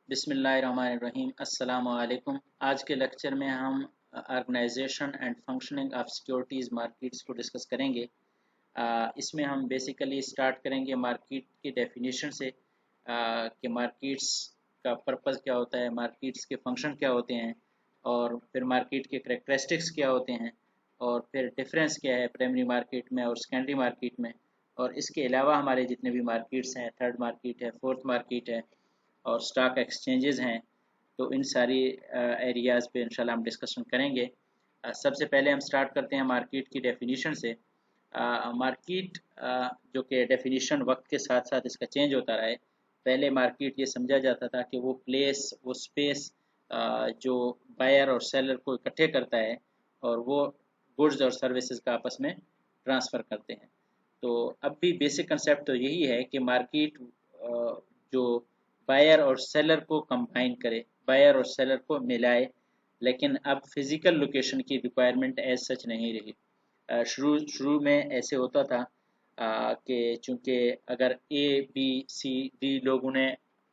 बिस्मिल्लाहिर्रहमानिर्रहीम अस्सलामु अलैकुम। आज के लेक्चर में हम organisation and functioning of securities markets को डिस्कस करेंगे। इसमें हम बेसिकली स्टार्ट करेंगे मार्केट की डेफिनेशन से कि मार्केट्स का पर्पस क्या होता है, मार्केट्स के फंक्शन क्या होते हैं, और फिर मार्केट के करैक्टरिस्टिक्स क्या होते हैं, और फिर डिफरेंस क्या है प्राइमरी मार्केट में और सेकेंडरी मार्केट में। और इसके अलावा हमारे जितने भी मार्केट्स हैं, थर्ड मार्केट है, फोर्थ मार्केट है और स्टॉक एक्सचेंजेस हैं, तो इन सारी एरियाज़ पे इंशाल्लाह हम डिस्कशन करेंगे। सबसे पहले हम स्टार्ट करते हैं मार्केट की डेफिनेशन से। मार्केट जो कि डेफिनेशन वक्त के साथ साथ इसका चेंज होता रहा है। पहले मार्केट ये समझा जाता था कि वो प्लेस, वो स्पेस जो बायर और सेलर को इकट्ठे करता है और वो गुड्स और सर्विसेज का आपस में ट्रांसफ़र करते हैं। तो अब भी बेसिक कंसेप्ट तो यही है कि मार्केट जो बायर और सेलर को कंबाइन करे, बायर और सेलर को मिलाए, लेकिन अब फिज़िकल लोकेशन की रिक्वायरमेंट एज सच नहीं रही। शुरू शुरू में ऐसे होता था कि चूँकि अगर ए बी सी डी लोगों ने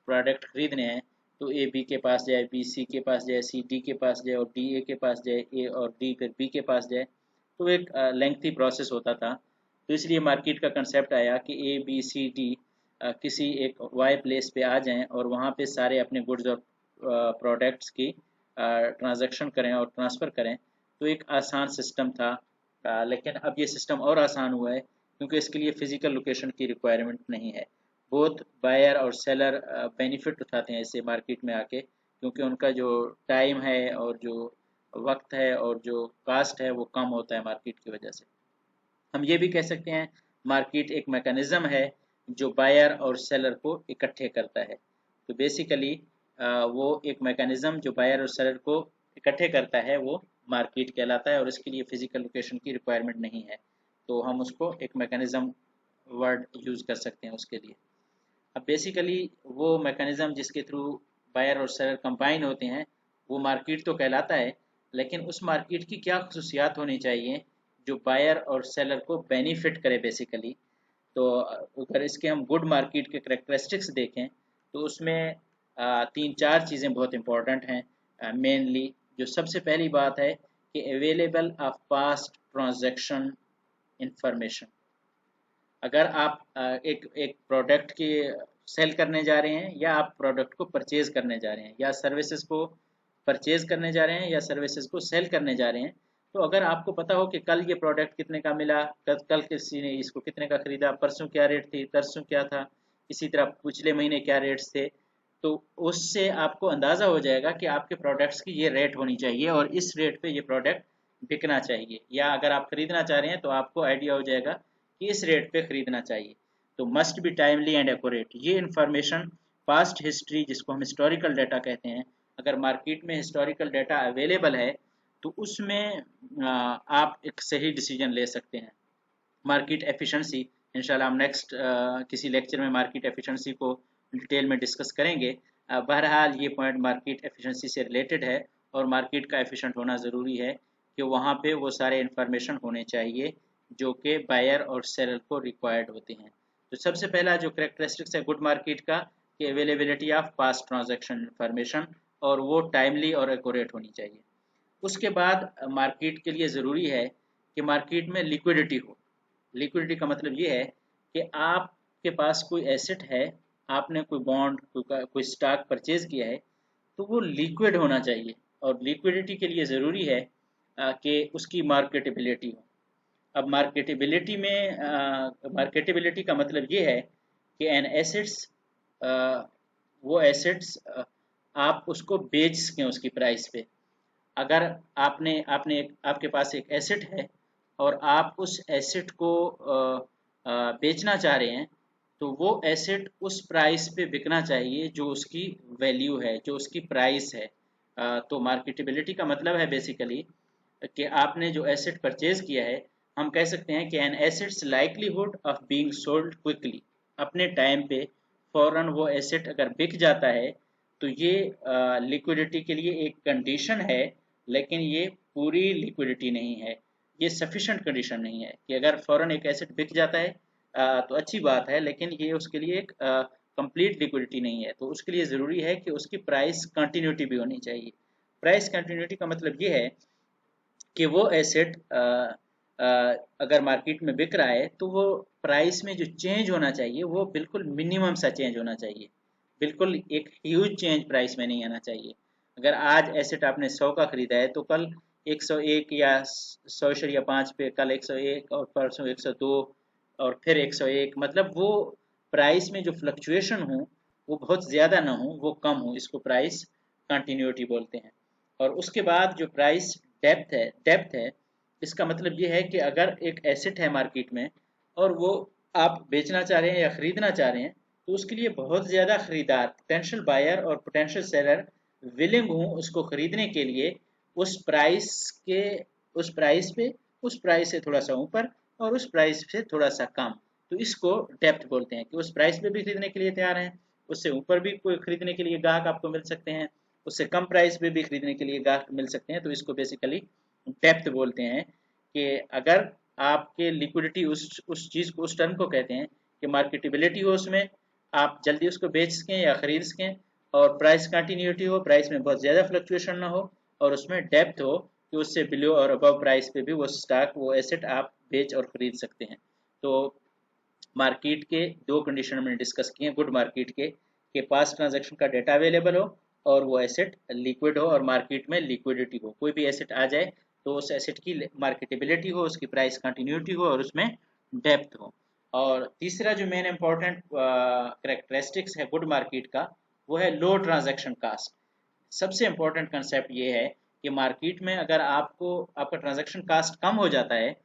प्रोडक्ट ख़रीदने हैं तो ए बी के पास जाए, बी सी के पास जाए, सी डी के पास जाए और डी ए के पास जाए, ए और डी फिर बी के पास जाए, तो एक लेंथी प्रोसेस होता था। तो इसलिए मार्केट का कंसेप्ट आया कि ए बी सी डी किसी एक वाई प्लेस पे आ जाएं और वहाँ पे सारे अपने गुड्स और प्रोडक्ट्स की ट्रांजैक्शन करें और ट्रांसफ़र करें। तो एक आसान सिस्टम था, लेकिन अब ये सिस्टम और आसान हुआ है क्योंकि इसके लिए फ़िज़िकल लोकेशन की रिक्वायरमेंट नहीं है। बोथ बायर और सेलर बेनिफिट उठाते हैं इससे मार्केट में आके, क्योंकि उनका जो टाइम है और जो वक्त है और जो कास्ट है वो कम होता है मार्केट की वजह से। हम ये भी कह सकते हैं मार्केट एक मैकेनिज़्म है जो बायर और सेलर को इकट्ठे करता है। तो बेसिकली वो एक मैकेनिज़्म जो बायर और सेलर को इकट्ठे करता है वो मार्केट कहलाता है और इसके लिए फ़िज़िकल लोकेशन की रिक्वायरमेंट नहीं है। तो हम उसको एक मैकेनिज़्म वर्ड यूज़ कर सकते हैं उसके लिए। अब बेसिकली वो मैकेनिज़्म जिसके थ्रू बायर और सेलर कंबाइन होते हैं वो मार्केट तो कहलाता है, लेकिन उस मार्केट की क्या खसूसियात होनी चाहिए जो बायर और सेलर को बेनिफिट करे बेसिकली। तो अगर इसके हम गुड मार्केट के करेक्टरिस्टिक्स देखें तो उसमें तीन चार चीज़ें बहुत इंपॉर्टेंट हैं। मेनली जो सबसे पहली बात है कि available of past transaction information. अगर आप एक एक प्रोडक्ट की सेल करने जा रहे हैं या आप प्रोडक्ट को परचेज करने जा रहे हैं या सर्विसेज को परचेज करने जा रहे हैं या सर्विसेज को सेल करने जा रहे हैं, तो अगर आपको पता हो कि कल ये प्रोडक्ट कितने का मिला, कल किसी ने इसको कितने का ख़रीदा, परसों क्या रेट थी, तरसों क्या था, इसी तरह पिछले महीने क्या रेट्स थे, तो उससे आपको अंदाज़ा हो जाएगा कि आपके प्रोडक्ट्स की ये रेट होनी चाहिए और इस रेट पे ये प्रोडक्ट बिकना चाहिए। या अगर आप ख़रीदना चाह रहे हैं तो आपको आइडिया हो जाएगा कि इस रेट पे ख़रीदना चाहिए। तो must be timely and accurate. ये इन्फॉर्मेशन पास्ट हिस्ट्री, जिसको हम हिस्टोरिकल डाटा कहते हैं, अगर मार्केट में हिस्टोरिकल डाटा अवेलेबल है तो उसमें आप एक सही डिसीजन ले सकते हैं। मार्केट एफिशिएंसी, इंशाल्लाह हम नेक्स्ट किसी लेक्चर में मार्केट एफिशिएंसी को डिटेल में डिस्कस करेंगे। बहरहाल ये पॉइंट मार्केट एफिशिएंसी से रिलेटेड है और मार्केट का एफिशिएंट होना ज़रूरी है कि वहाँ पे वो सारे इन्फॉर्मेशन होने चाहिए जो कि बायर और सेलर को रिक्वायर्ड होते हैं। तो सबसे पहला जो करेक्टरिस्टिक्स है गुड मार्केट का कि availability of past transaction information, और वो टाइमली और एक्यूरेट होनी चाहिए। उसके बाद मार्केट के लिए ज़रूरी है कि मार्केट में लिक्विडिटी हो। लिक्विडिटी का मतलब ये है कि आपके पास कोई एसेट है, आपने कोई बॉन्ड, कोई स्टॉक परचेज किया है, तो वो लिक्विड होना चाहिए। और लिक्विडिटी के लिए ज़रूरी है कि उसकी मार्केटेबिलिटी हो। अब मार्केटेबिलिटी में मार्केटेबिलिटी का मतलब ये है कि एन एसेट्स, वो एसेट्स आप उसको बेच सकें उसकी प्राइस पे। अगर आपने आपने आपके पास एक एसेट है और आप उस एसेट को बेचना चाह रहे हैं, तो वो एसेट उस प्राइस पे बिकना चाहिए जो उसकी वैल्यू है, जो उसकी प्राइस है। तो मार्केटेबिलिटी का मतलब है बेसिकली कि आपने जो एसेट परचेज किया है, हम कह सकते हैं कि an asset's likelihood of being sold quickly, अपने टाइम पे फौरन वो एसेट अगर बिक जाता है, तो ये लिक्विडिटी के लिए एक कंडीशन है, लेकिन ये पूरी लिक्विडिटी नहीं है, ये सफिशेंट कंडीशन नहीं है कि अगर फ़ौरन एक एसेट बिक जाता है तो अच्छी बात है, लेकिन ये उसके लिए एक कंप्लीट लिक्विडिटी नहीं है, तो उसके लिए ज़रूरी है कि उसकी प्राइस कंटिन्यूटी भी होनी चाहिए। प्राइस कंटिन्यूटी का मतलब ये है कि वो एसेट अगर मार्केट में बिक रहा है तो वो प्राइस में जो चेंज होना चाहिए वो बिल्कुल मिनिमम सा चेंज होना चाहिए, बिल्कुल एक ह्यूज चेंज प्राइस में नहीं आना चाहिए। अगर आज एसेट आपने 100 का खरीदा है तो कल 101 या 100.5 पे, कल 101 और परसों 102 और फिर 101, मतलब वो प्राइस में जो फ्लक्चुएशन हो वो बहुत ज़्यादा ना हो, वो कम हो, इसको प्राइस कंटिन्यूटी बोलते हैं। और उसके बाद जो प्राइस डेप्थ है, इसका मतलब ये है कि अगर एक एसेट है मार्केट में और वो आप बेचना चाह रहे हैं या खरीदना चाह रहे हैं, तो उसके लिए बहुत ज़्यादा खरीदार, पोटेंशियल बायर और पोटेंशियल सेलर विलिंग हूँ उसको खरीदने के लिए, उस प्राइस के उस प्राइस पे, उस प्राइस से थोड़ा सा ऊपर और उस प्राइस से थोड़ा सा कम, तो इसको डेप्थ बोलते हैं कि उस प्राइस पे भी खरीदने के लिए तैयार हैं, उससे ऊपर भी कोई खरीदने के लिए ग्राहक आपको मिल सकते हैं, उससे कम प्राइस पे भी खरीदने के लिए ग्राहक मिल सकते हैं, तो इसको बेसिकली डेप्थ बोलते हैं। कि अगर आपके लिक्विडिटी उस चीज़ को, उस टर्म को कहते हैं कि मार्केटेबिलिटी हो उसमें, आप जल्दी उसको बेच सकें या खरीद सकें, और प्राइस कंटिन्यूटी हो, प्राइस में बहुत ज़्यादा फ्लक्चुएशन ना हो, और उसमें डेप्थ हो कि उससे बिलो और अबव प्राइस पे भी वो स्टॉक, वो एसेट आप बेच और खरीद सकते हैं। तो मार्केट के दो कंडीशन हमने डिस्कस किए हैं गुड मार्केट के पास ट्रांजैक्शन का डेटा अवेलेबल हो और वो एसेट लिक्विड हो और मार्केट में लिक्विडिटी हो, कोई भी एसेट आ जाए तो उस एसेट की मार्केटेबिलिटी हो, उसकी प्राइस कंटिन्यूटी हो और उसमें डेप्थ हो। और तीसरा जो मेन इंपॉर्टेंट करेक्टरिस्टिक्स है गुड मार्केट का, वो है लो ट्रांजैक्शन कास्ट। सबसे इम्पोर्टेंट कंसेप्ट ये है कि मार्केट में अगर आपका ट्रांजैक्शन कास्ट कम हो जाता है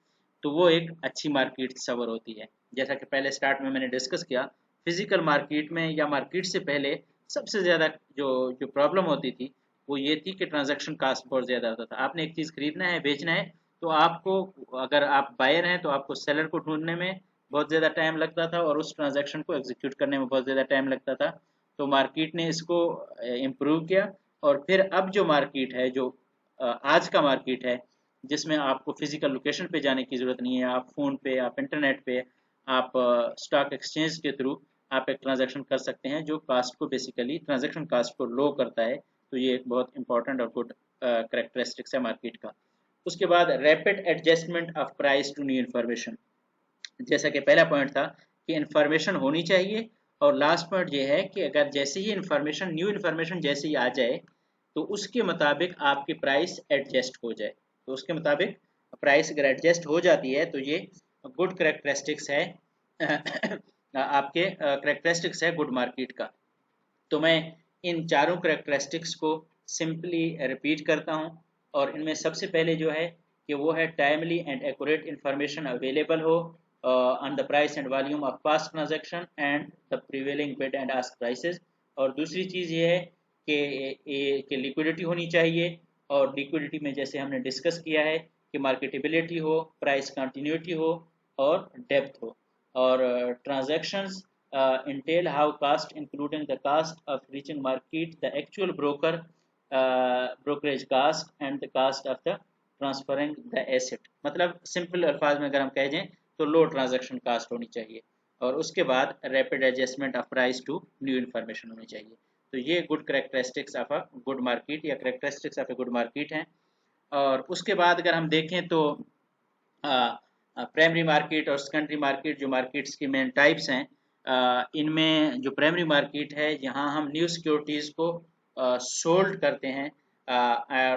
तो वो एक अच्छी मार्केट सबर होती है। जैसा कि पहले स्टार्ट में मैंने डिस्कस किया, फिजिकल मार्केट में या मार्केट से पहले सबसे ज़्यादा जो जो प्रॉब्लम होती थी वो ये थी कि ट्रांजैक्शन कास्ट बहुत ज़्यादा होता था। आपने एक चीज़ खरीदना है, बेचना है, तो आपको, अगर आप बायर हैं तो आपको सेलर को ढूंढने में बहुत ज़्यादा टाइम लगता था और उस ट्रांजैक्शन को एग्जीक्यूट करने में बहुत ज़्यादा टाइम लगता था। तो मार्केट ने इसको इम्प्रूव किया, और फिर अब जो मार्केट है, जो आज का मार्केट है, जिसमें आपको फिजिकल लोकेशन पे जाने की ज़रूरत नहीं है, आप फ़ोन पे, आप इंटरनेट पे, आप स्टॉक एक्सचेंज के थ्रू आप एक ट्रांजैक्शन कर सकते हैं जो कास्ट को, बेसिकली ट्रांजैक्शन कास्ट को लो करता है। तो ये एक बहुत इंपॉर्टेंट और गुड करेक्टरिस्टिक्स है मार्केट का। उसके बाद rapid adjustment of price to new information. जैसा कि पहला पॉइंट था कि इन्फॉर्मेशन होनी चाहिए, और लास्ट पॉइंट ये है कि अगर जैसे ही इन्फॉर्मेशन, न्यू इन्फॉर्मेशन जैसे ही आ जाए तो उसके मुताबिक आपकी प्राइस एडजस्ट हो जाए। तो उसके मुताबिक प्राइस अगर एडजस्ट हो जाती है तो ये गुड करेक्टरिस्टिक्स है आपके करेक्टरिस्टिक्स है गुड मार्केट का। तो मैं इन चारों करेक्टरिस्टिक्स को सिंपली रिपीट करता हूँ, और इनमें सबसे पहले जो है कि वो है timely and accurate information available हो on the price and volume of past transaction and the prevailing bid and ask prices. और दूसरी चीज़ ये है कि लिक्विडिटी होनी चाहिए, और लिक्विडिटी में जैसे हमने डिस्कस किया है कि मार्केटेबिलिटी हो, प्राइस कंटिन्यूटी हो और डेप्थ हो। और transactions entail how cost including the cost of reaching market, the actual brokerage cost and the cost of the transferring the asset। मतलब सिंपल अल्फाज में अगर हम कह दें तो लो ट्रांजैक्शन कास्ट होनी चाहिए, और उसके बाद rapid adjustment of price to new information होनी चाहिए। तो ये good characteristics of a good market या characteristics of a good market हैं। और उसके बाद अगर हम देखें तो प्राइमरी मार्केट और सेकेंडरी मार्केट, जो मार्केट्स की मेन टाइप्स हैं, इनमें जो प्राइमरी मार्केट है यहाँ हम न्यू सिक्योरिटीज़ को सोल्ड करते हैं,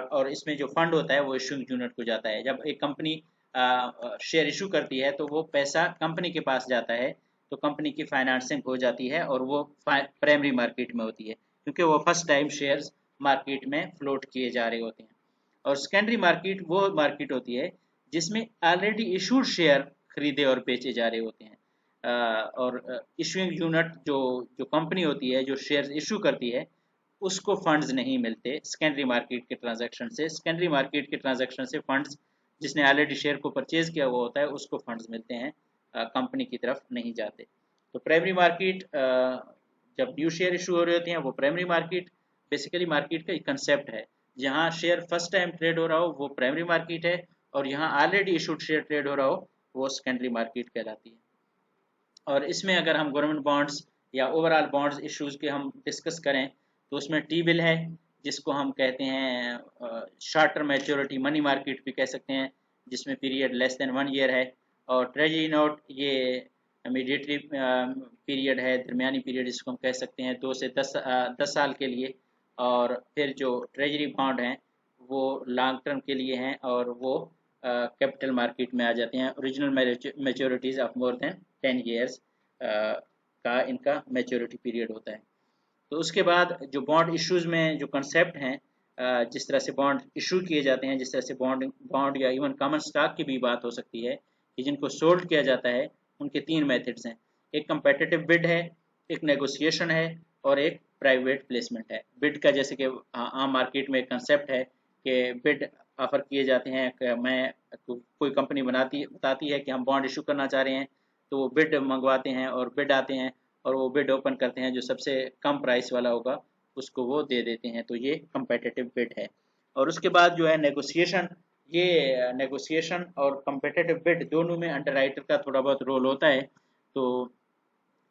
और इसमें जो फंड होता है वो इशूइंग यूनिट को जाता है। जब एक कंपनी शेयर इशू करती है तो वो पैसा कंपनी के पास जाता है, तो कंपनी की फाइनेंसिंग हो जाती है, और वो प्राइमरी मार्केट में होती है क्योंकि वो फर्स्ट टाइम शेयर्स मार्केट में फ्लोट किए जा रहे होते हैं। और सेकेंडरी मार्केट वो मार्केट होती है जिसमें ऑलरेडी इशूड शेयर खरीदे और बेचे जा रहे होते हैं, और इशूइंग यूनिट जो जो कंपनी होती है जो शेयर इशू करती है उसको फंड्स नहीं मिलते सेकेंडरी मार्केट के ट्रांजैक्शन से। सेकेंडरी मार्केट के ट्रांजैक्शन से फंड्स, जिसने ऑलरेडी शेयर को परचेज किया हुआ होता है, उसको फंड्स मिलते हैं, कंपनी की तरफ नहीं जाते। तो प्राइमरी मार्केट, जब न्यू शेयर इशू हो रहे होते हैं, वो प्राइमरी मार्केट बेसिकली मार्केट का एक कंसेप्ट है। जहाँ शेयर फर्स्ट टाइम ट्रेड हो रहा हो वो प्राइमरी मार्केट है, और यहाँ ऑलरेडी इशूड शेयर ट्रेड हो रहा हो वो सेकेंडरी मार्केट कहलाती है। और इसमें अगर हम गवर्नमेंट बॉन्ड्स या ओवरऑल बॉन्ड्स इश्यूज के हम डिस्कस करें तो उसमें टी बिल है, जिसको हम कहते हैं short term maturity money market भी कह सकते हैं, जिसमें पीरियड लेस देन 1 ईयर है। और ट्रेजरी नोट ये इमीडिएटली पीरियड है, दरमियानी पीरियड जिसको हम कह सकते हैं 2 से 10 साल के लिए। और फिर जो ट्रेजरी बॉन्ड हैं वो लॉन्ग टर्म के लिए हैं और वो कैपिटल मार्केट में आ जाते हैं। Original maturities of more than 10 years का इनका मैच्योरिटी पीरियड होता है। तो उसके बाद जो बॉन्ड इश्यूज में जो कंसेप्ट हैं, जिस तरह से बॉन्ड इशू किए जाते हैं, जिस तरह से बॉन्ड या इवन कॉमन स्टॉक की भी बात हो सकती है कि जिनको सोल्ड किया जाता है, उनके 3 मेथड्स हैं। एक कंपेटिटिव बिड है, एक नेगोशिएशन है और एक प्राइवेट प्लेसमेंट है। बिड का जैसे कि आम मार्केट में एक कंसेप्ट है कि बिड ऑफर किए जाते हैं कि कोई कंपनी बताती है कि हम बॉन्ड इशू करना चाह रहे हैं, तो वो बिड मंगवाते हैं और बिड आते हैं और वो बिड ओपन करते हैं, जो सबसे कम प्राइस वाला होगा उसको वो दे देते हैं। तो ये कंपेटिटिव बिड है। और उसके बाद जो है नेगोशिएशन, ये नेगोशिएशन और कंपेटिटिव बिड दोनों में अंडरराइटर का थोड़ा बहुत रोल होता है। तो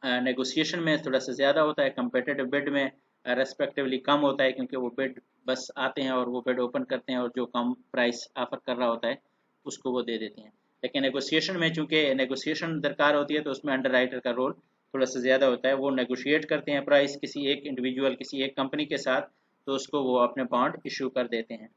नेगोशिएशन में थोड़ा सा ज़्यादा होता है, कंपेटिटिव बिड में रेस्पेक्टिवली कम होता है, क्योंकि वो बिड बस आते हैं और वो बिड ओपन करते हैं और जो कम प्राइस ऑफर कर रहा होता है उसको वो दे देते हैं। लेकिन नेगोशिएशन में चूंकि नेगोशिएशन दरकार होती है तो उसमें अंडरराइटर का रोल थोड़ा सा ज़्यादा होता है। वो नेगोशिएट करते हैं प्राइस किसी एक इंडिविजुअल, किसी एक कंपनी के साथ, तो उसको वो अपने बॉन्ड इशू कर देते हैं।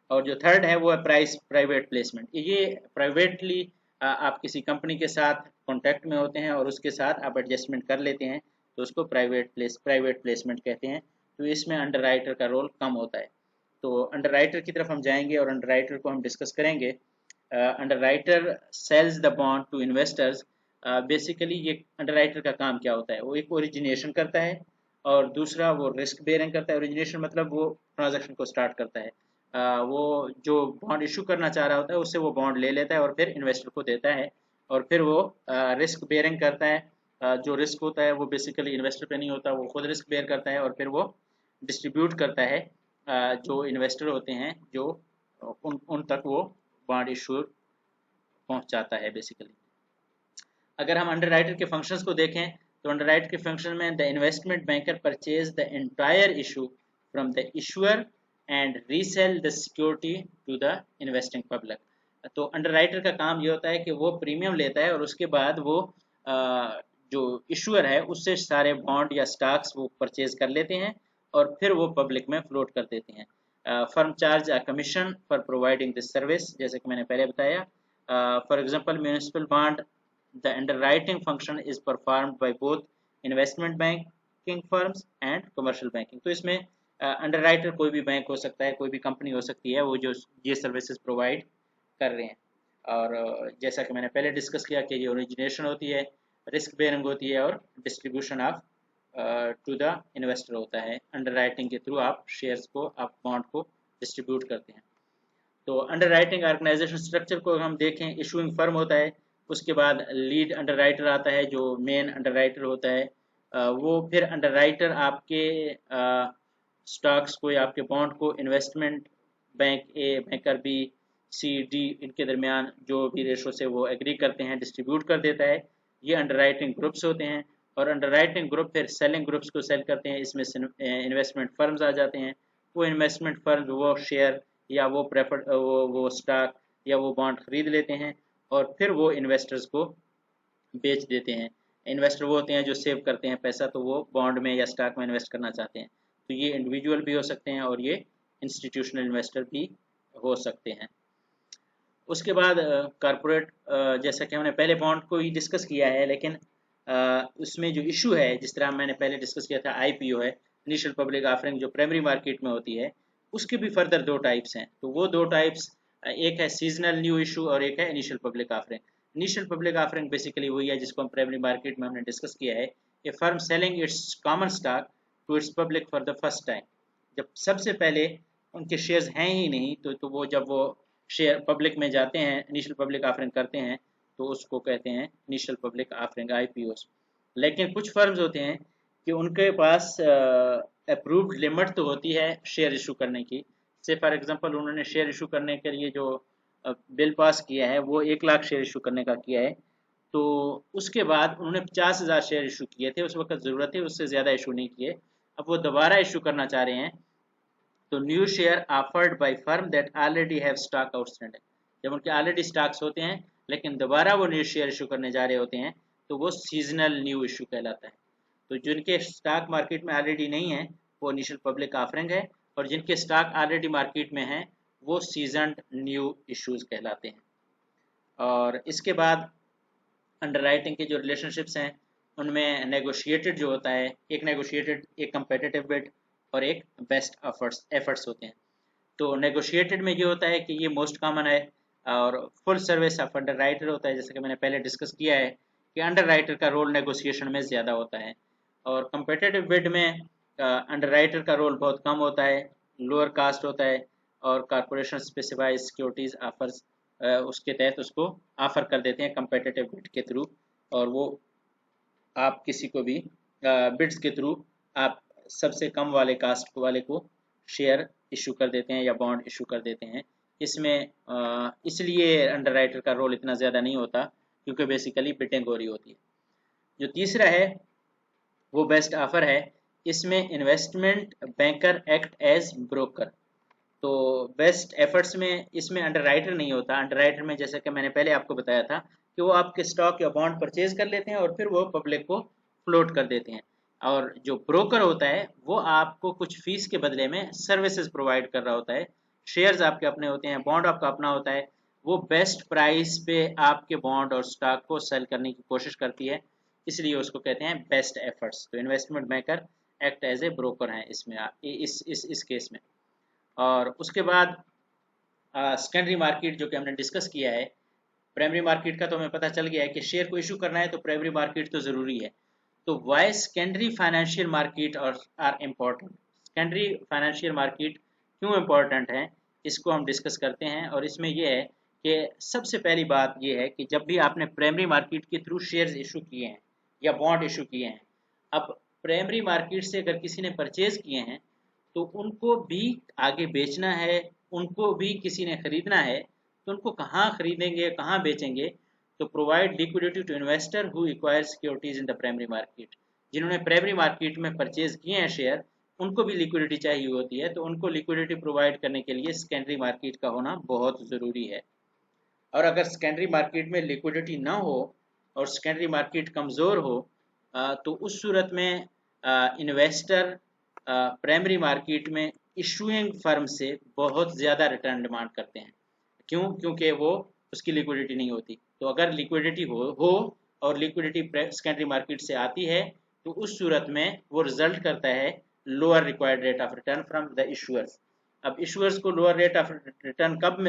और जो थर्ड है वो है प्राइवेट प्लेसमेंट। ये प्राइवेटली आप किसी कंपनी के साथ कॉन्टैक्ट में होते हैं और उसके साथ आप एडजस्टमेंट कर लेते हैं, तो उसको प्राइवेट प्लेसमेंट कहते हैं। तो इसमें अंडरराइटर का रोल कम होता है। तो अंडरराइटर की तरफ हम जाएंगे और अंडरराइटर को हम डिस्कस करेंगे। Underwriter sells the bond to investors. Basically ये अंडरराइटर का काम क्या होता है, वो एक ओरिजिनेशन करता है और दूसरा वो रिस्क बेयरिंग करता है। ओरिजिनेशन मतलब वो ट्रांजैक्शन को स्टार्ट करता है, वो जो बॉन्ड इशू करना चाह रहा होता है उससे वो बॉन्ड ले लेता है और फिर इन्वेस्टर को देता है। और फिर वो रिस्क बेयरिंग करता है। जो रिस्क होता है वो बेसिकली इन्वेस्टर पे नहीं होता, वो खुद रिस्क बेयर करता है और फिर वो डिस्ट्रीब्यूट करता है जो इन्वेस्टर होते हैं, जो उन तक वो बॉन्ड इशू पहुंचाता है बेसिकली। अगर हम अंडरराइटर के फंक्शंस को देखें तो अंडरराइटर के फंक्शन में the investment banker purchase the entire issue from the issuer and resell the security to the investing public. तो अंडरराइटर का काम ये होता है कि वो प्रीमियम लेता है और उसके बाद वो जो इशूअर है उससे सारे बॉन्ड या स्टॉक्स वो परचेज कर लेते हैं और फिर वो पब्लिक में फ्लोट कर देते हैं। Firm charge a commission for providing this service, जैसे कि मैंने पहले बताया। For example municipal bond, the underwriting function is performed by both investment banking firms and commercial banking। तो इसमें अंडरराइटर कोई भी बैंक हो सकता है, कोई भी कंपनी हो सकती है, वो जो ये सर्विसेज प्रोवाइड कर रहे हैं। और जैसा कि मैंने पहले डिस्कस किया कि ये ओरिजिनेशन होती है, रिस्क बेयरिंग होती है और distribution of to the investor होता है। अंडरराइटिंग के थ्रू आप शेयर्स को, आप बॉन्ड को डिस्ट्रीब्यूट करते हैं। तो अंडरराइटिंग ऑर्गेनाइजेशन स्ट्रक्चर को हम देखें, इशूइंग फर्म होता है, उसके बाद लीड अंडरराइटर आता है जो मेन अंडरराइटर होता है। वो फिर अंडरराइटर आपके स्टॉक्स को या आपके बॉन्ड को इन्वेस्टमेंट बैंक ए, बैंकर बी, सी, डी, इनके दरमियान जो भी रेशो से वो एग्री करते हैं डिस्ट्रीब्यूट कर देता है। ये अंडरराइटिंग ग्रुप्स होते हैं और अंडरराइटिंग ग्रुप फिर सेलिंग ग्रुप्स को सेल करते हैं। इसमें इन्वेस्टमेंट फर्म्स आ जाते हैं। वो इन्वेस्टमेंट फर्म वो शेयर या वो प्रेफर्ड वो स्टॉक या वो बॉन्ड खरीद लेते हैं और फिर वो इन्वेस्टर्स को बेच देते हैं। इन्वेस्टर वो होते हैं जो सेव करते हैं पैसा, तो वो बॉन्ड में या स्टॉक में इन्वेस्ट करना चाहते हैं। तो ये इंडिविजुअल भी हो सकते हैं और ये इंस्टीट्यूशनल इन्वेस्टर भी हो सकते हैं। उसके बाद कॉरपोरेट, जैसा कि हमने पहले बॉन्ड को ही डिस्कस किया है, लेकिन उसमें जो इशू है, जिस तरह मैंने पहले डिस्कस किया था, आईपीओ है, इनिशियल पब्लिक ऑफरिंग, जो प्राइमरी मार्केट में होती है, उसके भी फर्दर 2 टाइप्स हैं। तो वो 2 टाइप्स, एक है सीजनल न्यू इशू और एक है initial public offering. Initial public offering basically वही है जिसको हम प्राइमरी मार्केट में हमने डिस्कस किया है। A firm selling its common stock to its public for the first time. जब सबसे पहले उनके शेयर्स हैं ही नहीं, तो वो जब वो शेयर पब्लिक में जाते हैं, इनिशियल पब्लिक ऑफरिंग करते हैं, तो उसको कहते हैं इनिशियल पब्लिक ऑफरिंग, आईपीओस। लेकिन कुछ फर्म्स होते हैं कि उनके पास अप्रूव्ड लिमिट तो होती है शेयर इशू करने की। से फॉर एग्जांपल उन्होंने शेयर इशू करने के लिए जो बिल पास किया है वो 1 लाख शेयर इशू करने का किया है, तो उसके बाद उन्होंने 50,000 शेयर इशू किए थे, उस वक्त ज़रूरत थी, उससे ज़्यादा इशू नहीं किए। अब वो दोबारा इशू करना चाह रहे हैं, तो new share offered by firm that already have stock outstanding. जब उनके ऑलरेडी स्टॉक्स होते हैं लेकिन दोबारा वो न्यू शेयर इशू करने जा रहे होते हैं, तो वो सीजनल न्यू इशू कहलाता है। तो जिनके स्टॉक मार्केट में ऑलरेडी नहीं है वो इनिशियल पब्लिक ऑफरिंग है, और जिनके स्टॉक ऑलरेडी मार्केट में हैं वो सीजनड न्यू इश्यूज कहलाते हैं। और इसके बाद अंडरराइटिंग के जो रिलेशनशिप्स हैं उनमें नेगोशिएटेड जो होता है, एक नेगोशिएटेड, एक कंपेटिटिव बिड और एक बेस्ट एफर्ट्स होते हैं। तो नेगोशिएटेड में ये होता है कि ये मोस्ट कॉमन है, और फुल सर्विस ऑफ अंडरराइटर होता है, जैसे कि मैंने पहले डिस्कस किया है कि अंडरराइटर का रोल नेगोशिएशन में ज़्यादा होता है। और कंपेटिटिव बिड में अंडरराइटर का रोल बहुत कम होता है, लोअर कास्ट होता है, और कारपोरेशन स्पेसिफाइड सिक्योरिटीज ऑफर्स उसके तहत उसको ऑफर कर देते हैं कंपेटिटिव बिड के थ्रू, और वो आप किसी को भी बिड्स के थ्रू आप सबसे कम वाले कास्ट वाले को शेयर इशू कर देते हैं या बॉन्ड इशू कर देते हैं। इसमें इसलिए अंडरराइटर का रोल इतना ज़्यादा नहीं होता, क्योंकि बेसिकली बिडिंग हो रही होती है। जो तीसरा है वो बेस्ट ऑफर है। इसमें investment banker act as broker. तो बेस्ट एफर्ट्स में इसमें अंडरराइटर नहीं होता। अंडरराइटर में जैसा कि मैंने पहले आपको बताया था कि वो आपके स्टॉक या बॉन्ड परचेज कर लेते हैं और फिर वो पब्लिक को फ्लोट कर देते हैं। और जो ब्रोकर होता है वो आपको कुछ फीस के बदले में सर्विसेज प्रोवाइड कर रहा होता है। शेयर्स आपके अपने होते हैं, बॉन्ड आपका अपना होता है, वो बेस्ट प्राइस पे आपके बॉन्ड और स्टॉक को सेल करने की कोशिश करती है, इसलिए उसको कहते हैं बेस्ट एफर्ट्स। तो investment banker act as a broker हैं इसमें, इस केस में। और उसके बाद सेकेंडरी मार्केट जो कि हमने डिस्कस किया है। प्राइमरी मार्केट का तो हमें पता चल गया है कि शेयर को इशू करना है तो प्राइमरी मार्केट तो ज़रूरी है। तो वाई सेकेंडरी फाइनेंशियल मार्केट और are important, secondary financial market क्यों इम्पोर्टेंट है, इसको हम डिस्कस करते हैं। और इसमें यह है कि सबसे पहली बात यह है कि जब भी आपने प्राइमरी मार्केट के थ्रू शेयर्स इशू किए हैं या बॉन्ड इशू किए हैं, अब प्राइमरी मार्केट से अगर किसी ने परचेज किए हैं तो उनको भी आगे बेचना है, उनको भी किसी ने खरीदना है, तो उनको कहाँ खरीदेंगे, कहाँ बेचेंगे। तो provide liquidity to investor who acquire securities in the primary market. जिन्होंने प्राइमरी मार्केट में परचेज किए हैं शेयर, उनको भी लिक्विडिटी चाहिए होती है, तो उनको लिक्विडिटी प्रोवाइड करने के लिए सेकेंडरी मार्केट का होना बहुत ज़रूरी है। और अगर सेकेंडरी मार्केट में लिक्विडिटी ना हो और सेकेंडरी मार्केट कमज़ोर हो, तो उस सूरत में इन्वेस्टर प्राइमरी मार्केट में इशूइंग फर्म से बहुत ज़्यादा रिटर्न डिमांड करते हैं। क्यों? क्योंकि वो उसकी लिक्विडिटी नहीं होती। तो अगर लिक्विडिटी हो और लिक्विडिटी सेकेंडरी मार्केट से आती है, तो उस सूरत में वो रिजल्ट करता है lower required rate of return from the issuers. अब इशूअर्स को लोअर रेट ऑफ रिटर्न कब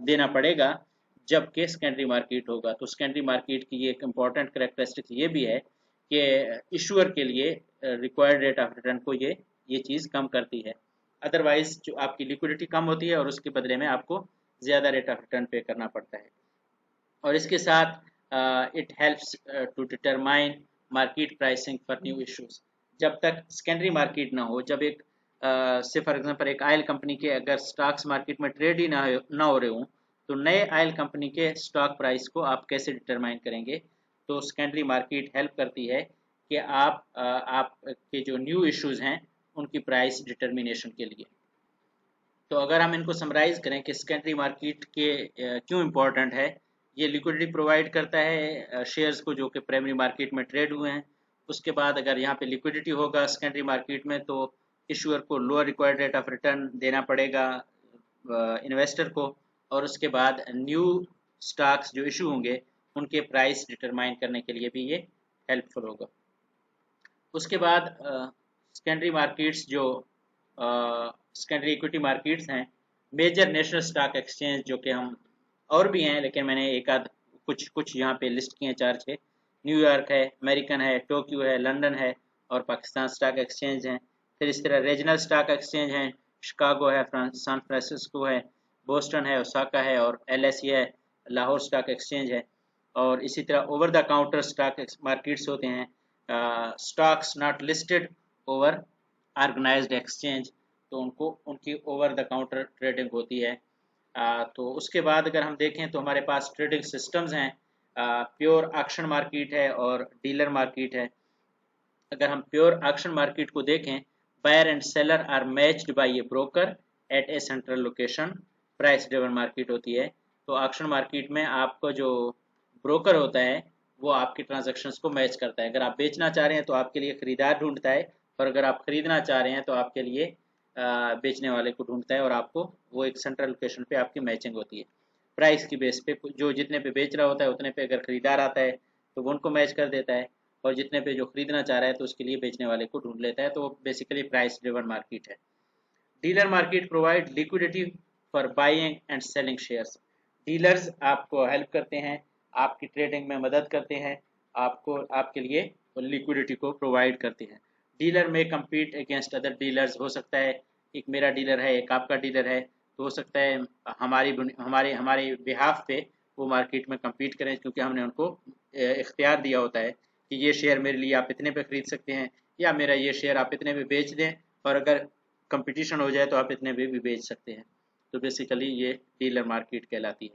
देना पड़ेगा? जबकि सेकेंडरी मार्केट होगा। तो सेकेंडरी मार्केट की एक इम्पॉर्टेंट करेक्टरिस्टिक्स ये भी है कि इशूअर के लिए रिक्वायर्ड रेट ऑफ रिटर्न को ये चीज़ कम करती है। अदरवाइज जो आपकी लिक्विडिटी कम होती है और उसके बदले में आपको ज़्यादा रेट ऑफ रिटर्न पे करना पड़ता है। और इसके साथ it helps to determine market pricing for new issues. जब तक सेकेंडरी मार्केट ना हो, जब एक से फॉर एग्जांपल एक ऑयल कंपनी के अगर स्टॉक्स मार्केट में ट्रेड ही ना हो रहे हों, तो नए ऑयल कंपनी के स्टॉक प्राइस को आप कैसे डिटरमाइन करेंगे? तो सेकेंडरी मार्केट हेल्प करती है कि आप के जो न्यू इश्यूज हैं उनकी प्राइस डिटर्मिनेशन के लिए। तो अगर हम इनको समराइज करें कि सेकेंडरी मार्केट के क्यों इम्पोर्टेंट है, ये लिक्विडिटी प्रोवाइड करता है शेयर्स को जो कि प्राइमरी मार्केट में ट्रेड हुए हैं। उसके बाद अगर यहाँ पे लिक्विडिटी होगा सेकेंडरी मार्केट में, तो इशूअर को lower required rate of return देना पड़ेगा इन्वेस्टर को, और उसके बाद न्यू स्टॉक्स जो इशू होंगे उनके प्राइस डिटरमाइन करने के लिए भी ये हेल्पफुल होगा। उसके बाद सेकेंडरी मार्केट्स जो सेकेंडरी इक्विटी मार्केट्स हैं, मेजर नेशनल स्टॉक एक्सचेंज जो कि हम और भी हैं लेकिन मैंने एक आध कुछ यहाँ पे लिस्ट किए हैं 4-6। न्यूयॉर्क है, अमेरिकन है, टोक्यो है, लंदन है और पाकिस्तान स्टॉक एक्सचेंज हैं। फिर इस तरह रीजनल स्टॉक एक्सचेंज हैं, शिकागो है, सैन फ्रांसिस्को है, बोस्टन है, ओसाका है और LSE है, लाहौर स्टॉक एक्सचेंज है। और इसी तरह over the counter stock markets होते हैं, stocks not listed over organized exchange, तो उनको उनकी ओवर द काउंटर ट्रेडिंग होती है। तो उसके बाद अगर हम देखें तो हमारे पास ट्रेडिंग सिस्टम्स हैं। प्योर ऑक्शन मार्केट है और डीलर मार्केट है। अगर हम प्योर ऑक्शन मार्केट को देखें, buyer and seller are matched by a broker at a central location, price driven market होती है। तो ऑक्शन मार्केट में आपको जो ब्रोकर होता है वो आपके ट्रांजैक्शंस को मैच करता है। अगर आप बेचना चाह रहे हैं तो आपके लिए खरीदार ढूंढता है, और अगर आप खरीदना चाह रहे हैं तो आपके लिए बेचने वाले को ढूंढता है, और आपको वो एक सेंट्रल लोकेशन पे आपकी मैचिंग होती है। प्राइस की बेस पे जो जितने पे बेच रहा होता है उतने पे अगर खरीदार आता है तो वो उनको मैच कर देता है, और जितने पे जो खरीदना चाह रहा है तो उसके लिए बेचने वाले को ढूंढ लेता है। तो बेसिकली प्राइस ड्रिवन मार्केट है। Dealer market provide liquidity for buying and selling shares. Dealers आपको हेल्प करते हैं, आपकी ट्रेडिंग में मदद करते हैं, आपको आपके लिए लिक्विडिटी को प्रोवाइड करते हैं। डीलर में कम्पीट अगेंस्ट अदर डीलर्स, हो सकता है एक मेरा डीलर है, एक आपका डीलर है, तो हो सकता है हमारे हमारे बिहाफ पे वो मार्केट में कम्पीट करें, क्योंकि हमने उनको इख्तियार दिया होता है कि ये शेयर मेरे लिए आप इतने पे खरीद सकते हैं, या मेरा ये शेयर आप इतने पे बेच दें, और अगर कंपटीशन हो जाए तो आप इतने भी बेच सकते हैं। तो बेसिकली ये डीलर मार्केट कहलाती है।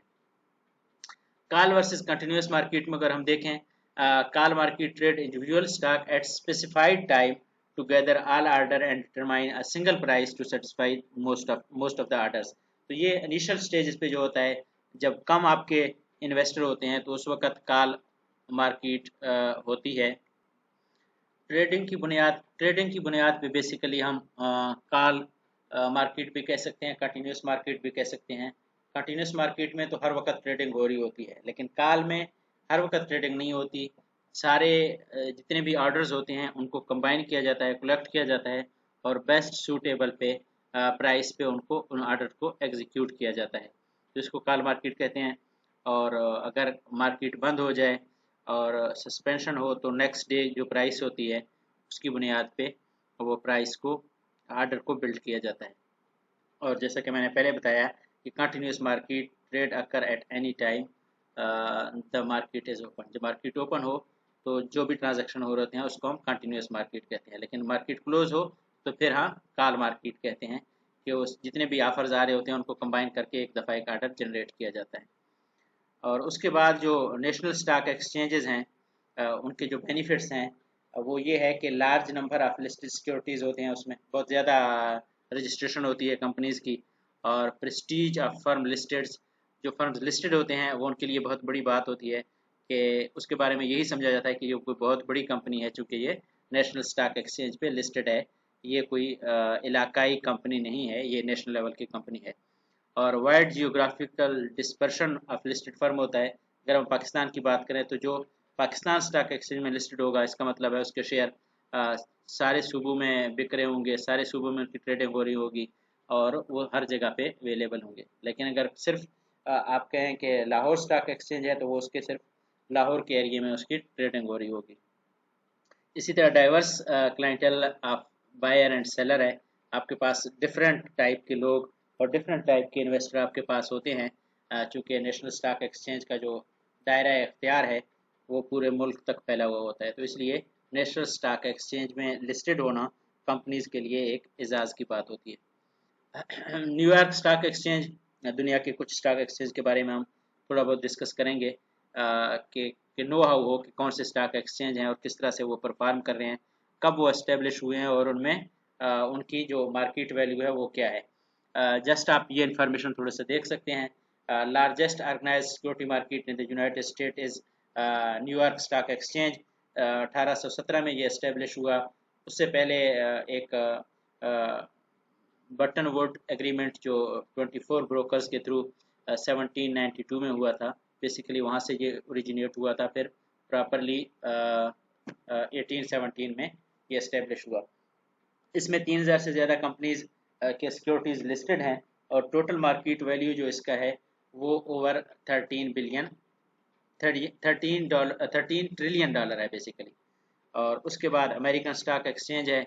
कॉल वर्सेस कंटिन्यूस मार्केट में अगर हम देखें, call market trade individual stock at specified time to gather all order and determine a single price to satisfy most of the orders. तो ये इनिशियल स्टेज पे जो होता है, जब कम आपके इन्वेस्टर होते हैं तो उस वक्त कॉल मार्केट होती है। ट्रेडिंग की बुनियाद पे बेसिकली हम कॉल मार्केट भी कह सकते हैं, कंटिन्यूस मार्केट भी कह सकते हैं। कंटिन्यूस मार्केट में तो हर वक्त ट्रेडिंग हो रही होती है, लेकिन कॉल में हर वक्त ट्रेडिंग नहीं होती। सारे जितने भी ऑर्डर्स होते हैं उनको कंबाइन किया जाता है, कलेक्ट किया जाता है, और बेस्ट सूटेबल पे प्राइस पे उनको उन ऑर्डर को एग्जीक्यूट किया जाता है, तो इसको कॉल मार्केट कहते हैं। और अगर मार्केट बंद हो जाए और सस्पेंशन हो तो नेक्स्ट डे जो प्राइस होती है उसकी बुनियाद पे वो प्राइस को आर्डर को बिल्ड किया जाता है। और जैसा कि मैंने पहले बताया कि continuous market trade occur at any time the market is open. जब मार्केट ओपन हो तो जो भी ट्रांजैक्शन हो रहे हैं उसको हम कंटिन्यूस मार्केट कहते हैं, लेकिन मार्केट क्लोज हो तो फिर हाँ कॉल मार्केट कहते हैं, कि उस जितने भी ऑफर्स आ रहे होते हैं उनको कंबाइन करके एक दफ़ा एक आर्डर जनरेट किया जाता है। और उसके बाद जो नेशनल स्टॉक एक्सचेंजेस हैं, उनके जो बेनिफिट्स हैं वो ये है कि large number of listed securities होते हैं, उसमें बहुत ज़्यादा रजिस्ट्रेशन होती है कंपनीज़ की, और प्रेस्टीज ऑफ फर्म लिस्टेड, जो फर्म्स लिस्टेड होते हैं वो उनके लिए बहुत बड़ी बात होती है, कि उसके बारे में यही समझा जाता है कि ये कोई बहुत बड़ी कंपनी है, चूँकि ये नेशनल स्टॉक एक्सचेंज पे लिस्टेड है। ये कोई इलाकाई कंपनी नहीं है, ये नेशनल लेवल की कंपनी है। और wide geographical dispersion of listed firm होता है। अगर हम पाकिस्तान की बात करें तो जो पाकिस्तान स्टॉक एक्सचेंज में लिस्टेड होगा, इसका मतलब है उसके शेयर सारे सूबों में बिक रहे होंगे, सारे सूबों में उनकी ट्रेडिंग हो रही होगी, और वो हर जगह पे अवेलेबल होंगे। लेकिन अगर सिर्फ आप कहें कि लाहौर स्टॉक एक्सचेंज है तो वो उसके सिर्फ लाहौर के एरिया में उसकी ट्रेडिंग हो रही होगी। इसी तरह diverse clientele of buyer and seller है। आपके पास डिफरेंट टाइप के लोग और डिफरेंट टाइप के इन्वेस्टर आपके पास होते हैं, चूँकि नेशनल स्टॉक एक्सचेंज का जो दायरा इख्तियार है वो पूरे मुल्क तक फैला हुआ होता है, तो इसलिए नेशनल स्टॉक एक्सचेंज में लिस्टेड होना कंपनीज के लिए एक एजाज़ की बात होती है। न्यूयॉर्क स्टॉक एक्सचेंज, दुनिया के कुछ स्टॉक एक्सचेंज के बारे में हम थोड़ा बहुत डिस्कस करेंगे, कि नो हाउ हो कि कौन से स्टॉक एक्सचेंज हैं और किस तरह से वो परफॉर्म कर रहे हैं, कब वो एस्टेब्लिश हुए हैं, और उनमें उनकी जो मार्केट वैल्यू है वो क्या है। जस्ट आप ये इन्फॉर्मेशन थोड़े से देख सकते हैं। Largest organise security market in the United state is New York stock exchange. 1817 में ये एस्टेब्लिश हुआ। उससे पहले एक बटन वुड एग्रीमेंट जो 24 ब्रोकर्स के थ्रू 1792 में हुआ था, बेसिकली वहाँ से ये ओरिजिनेट हुआ था, फिर प्रॉपरली 1817 में ये इस्टेब्लिश हुआ। इसमें 3000 से ज़्यादा कंपनीज के सिक्योरिटीज़ लिस्टेड हैं, और टोटल मार्केट वैल्यू जो इसका है वो ओवर 13 ट्रिलियन डॉलर है बेसिकली। और उसके बाद अमेरिकन स्टॉक एक्सचेंज है।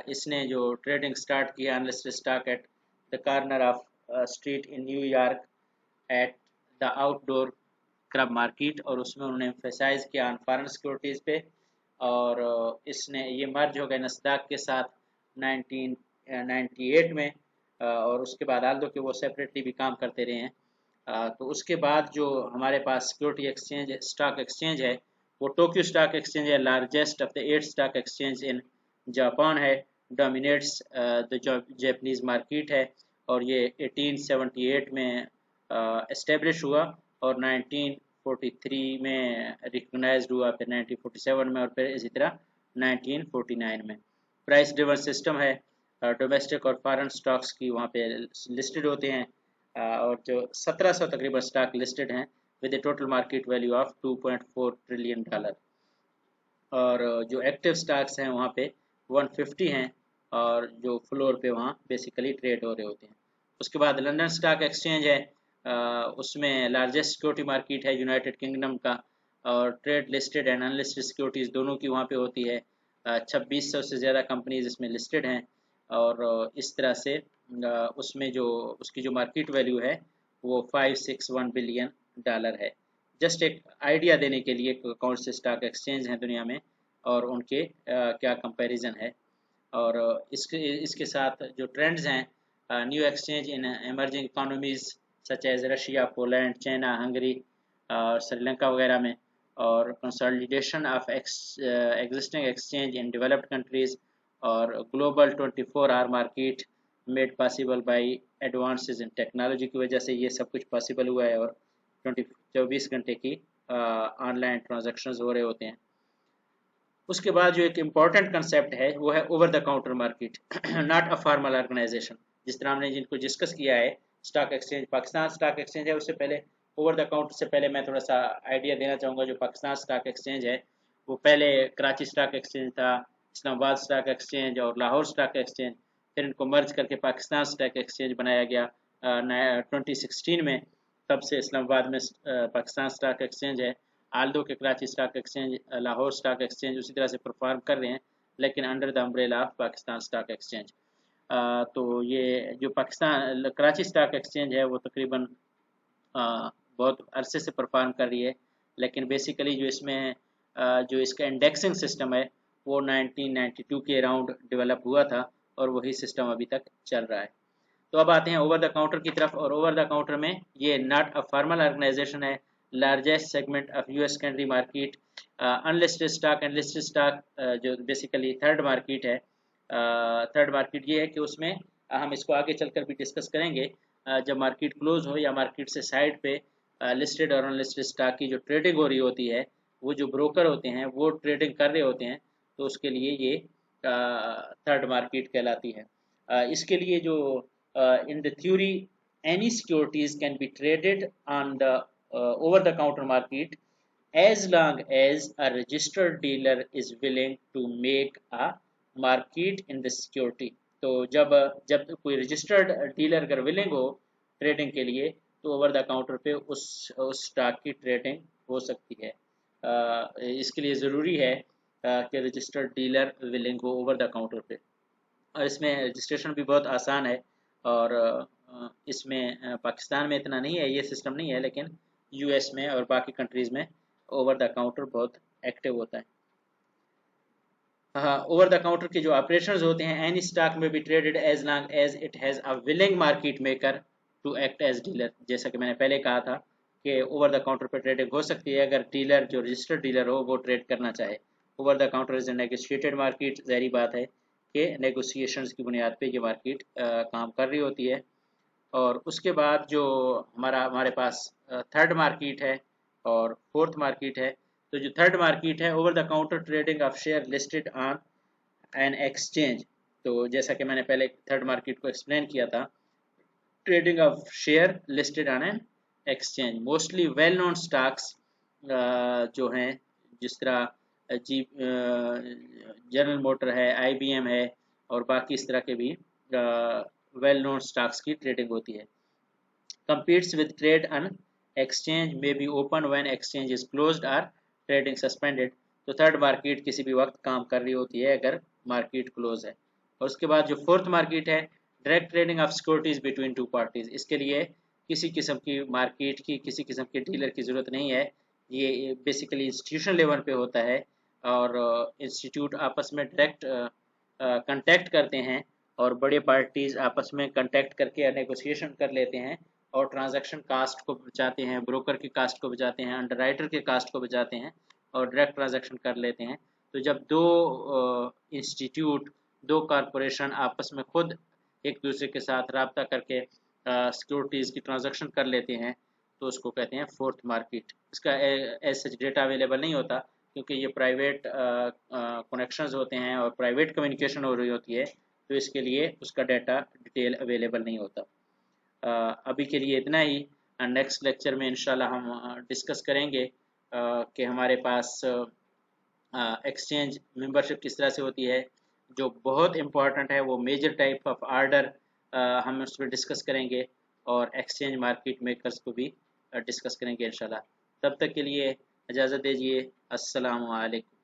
इसने जो ट्रेडिंग स्टार्ट किया unlisted stock at the corner of street in New York at the outdoor curb market, और उसमें उन्होंने एम्फेसाइज किया ऑन फॉरेन सिक्योरिटीज़ पे। और इसने ये मर्ज हो गया नस्दाक के साथ 1998 में, और उसके बाद आल दो कि वो सेपरेटली भी काम करते रहे हैं। तो उसके बाद जो हमारे पास सिक्योरिटी एक्सचेंज स्टॉक एक्सचेंज है वो टोक्यो स्टॉक एक्सचेंज है, largest of the 8 stock exchange in Japan है, डोमिनेट्स द जापानीज मार्केट है, और ये 1878 में एस्टेब्लिश हुआ और 1943 में रिकग्नाइज्ड हुआ, फिर 1947 में, और फिर इसी तरह 1949 में। प्राइस ड्रिवन सिस्टम है, डोमेस्टिक और फॉरेन स्टॉक्स की वहाँ पे लिस्टेड होते हैं, और जो 1700 तकरीबन स्टॉक लिस्टेड हैं with A total market value of $2.4 trillion, और जो एक्टिव स्टॉक्स हैं वहाँ पे 150 हैं, और जो फ्लोर पे वहाँ बेसिकली ट्रेड हो रहे होते हैं। उसके बाद लंदन स्टॉक एक्सचेंज है, उसमें लार्जेस्ट सिक्योरिटी मार्केट है यूनाइटेड किंगडम का, और trade listed and unlisted securities दोनों की वहाँ पे होती है। 2600 से ज़्यादा कंपनीज इसमें लिस्टेड हैं, और इस तरह से उसमें जो उसकी जो मार्केट वैल्यू है वो $561 बिलियन है। जस्ट एक आइडिया देने के लिए कौन से स्टॉक एक्सचेंज हैं दुनिया में और उनके क्या कंपैरिजन है। और इसके साथ जो ट्रेंड्स हैं, new exchange in emerging economies such as Russia, Poland, China, Hungary और श्रीलंका वगैरह में, और consolidation of existing exchange in developed countries, और global 24 hour market made possible by advances in technology की वजह से ये सब कुछ पॉसिबल हुआ है, और 24 घंटे की ऑनलाइन ट्रांजैक्शंस हो रहे होते हैं। उसके बाद जो एक इम्पॉर्टेंट कंसेप्ट है वो है over the counter market, not a formal organization. जिस तरह हमने जिनको डिस्कस किया है stock exchange, Pakistan stock exchange है, उससे पहले ओवर द काउंटर से पहले मैं थोड़ा सा आइडिया देना चाहूँगा। जो पाकिस्तान स्टॉक एक्सचेंज है वो पहले कराची स्टॉक एक्सचेंज था, इस्लामाबाद स्टॉक एक्सचेंज और लाहौर स्टॉक एक्सचेंज, फिर इनको मर्ज करके पाकिस्तान स्टॉक एक्सचेंज बनाया गया 2016 में। तब से इस्लामाबाद में पाकिस्तान स्टॉक एक्सचेंज है। आल्दो के Karachi stock exchange, Lahore stock exchange उसी तरह से परफॉर्म कर रहे हैं, लेकिन under the umbrella of Pakistan stock exchange. तो ये जो पाकिस्तान कराची स्टॉक एक्सचेंज है वो तकरीबन बहुत अरसे से परफॉर्म कर रही है, लेकिन बेसिकली जो इसमें जो इसका इंडेक्सिंग सिस्टम है वो 1992 के अराउंड डेवलप हुआ था, और वही सिस्टम अभी तक चल रहा है। तो अब आते हैं ओवर द काउंटर की तरफ, और ओवर द काउंटर में ये नॉट अ फॉर्मल ऑर्गेनाइजेशन है, largest segment of US secondary market, unlisted stock and listed stock, जो बेसिकली थर्ड मार्केट है। थर्ड मार्केट ये है कि उसमें हम इसको आगे चलकर भी डिस्कस करेंगे, जब मार्केट क्लोज हो या मार्केट से साइड पे लिस्टेड और अनलिस्टेड स्टॉक की जो ट्रेडिंग हो रही होती है, वो जो ब्रोकर होते हैं वो ट्रेडिंग कर रहे होते हैं, तो उसके लिए ये थर्ड मार्केट कहलाती है। इसके लिए जो in the theory any securities can be traded on the over the counter market as long as a registered dealer is willing to make a market in the security। तो जब जब कोई registered dealer अगर willing हो trading के लिए, तो over the counter पे उस स्टॉक की ट्रेडिंग हो सकती है। इसके लिए ज़रूरी है कि रजिस्टर्ड डीलर विलिंग हो ओवर द काउंटर पे, और इसमें रजिस्ट्रेशन भी बहुत आसान है, और इसमें पाकिस्तान में इतना नहीं है, ये सिस्टम नहीं है, लेकिन यूएस में और बाकी कंट्रीज़ में ओवर द काउंटर बहुत एक्टिव होता है। हाँ, ओवर द काउंटर के जो ऑपरेशंस होते हैं, एनी स्टॉक में be traded as long as it has a willing market maker to act as dealer. जैसा कि मैंने पहले कहा था कि ओवर द काउंटर पर ट्रेडिंग हो सकती है अगर डीलर, जो रजिस्टर्ड डीलर हो, वो ट्रेड करना चाहे। Over the counter is a negotiated market, ज़ाहिर बात है कि नेगोशिएशंस की बुनियाद पे ये मार्केट काम कर रही होती है। और उसके बाद जो हमारे पास थर्ड मार्केट है और फोर्थ मार्केट है। तो जो थर्ड मार्केट है, over the counter trading of share listed on an exchange. तो जैसा कि मैंने पहले थर्ड मार्केट को एक्सप्लेन किया था, trading of share listed on an exchange, mostly well known stocks जो हैं, जिस तरह जी जनरल मोटर है, आईबीएम है, और बाकी इस तरह के भी वेल नोन स्टॉक्स की ट्रेडिंग होती है। competes with trade on exchange may be open when exchange is closed or trading suspended। तो थर्ड मार्केट किसी भी वक्त काम कर रही होती है अगर मार्केट क्लोज है। और उसके बाद जो फोर्थ मार्केट है, direct trading of securities between two parties. इसके लिए किसी किस्म की मार्केट की, किसी किस्म के डीलर की ज़रूरत नहीं है, ये बेसिकली इंस्टीट्यूशन लेवल पे होता है, और इंस्टीट्यूट आपस में डायरेक्ट कांटेक्ट करते हैं, और बड़े पार्टीज आपस में कांटेक्ट करके नेगोशिएशन कर लेते हैं, और ट्रांजैक्शन कास्ट को बचाते हैं, ब्रोकर की कास्ट को बचाते हैं, अंडरराइटर के कास्ट को बचाते हैं और डायरेक्ट ट्रांजैक्शन कर लेते हैं। तो जब दो इंस्टीट्यूट, दो कॉरपोरेशन आपस में खुद एक दूसरे के साथ रब्ता करके सिक्योरिटीज़ की ट्रांजैक्शन कर लेते हैं तो उसको कहते हैं फोर्थ मार्केट। इसका एज सच डेटा अवेलेबल नहीं होता क्योंकि ये प्राइवेट कनेक्शंस होते हैं और प्राइवेट कम्युनिकेशन हो रही होती है, तो इसके लिए उसका डाटा डिटेल अवेलेबल नहीं होता। अभी के लिए इतना ही। नेक्स्ट लेक्चर में इंशाल्लाह हम डिस्कस करेंगे कि हमारे पास एक्सचेंज मेंबरशिप किस तरह से होती है। जो बहुत इम्पॉर्टेंट है वो मेजर टाइप ऑफ आर्डर हम उस पर डिस्कस करेंगे और एक्सचेंज मार्केट मेकर्स को भी डिस्कस करेंगे इंशाल्लाह। तब तक के लिए इजाज़त दीजिए। अस्सलामु अलैकुम।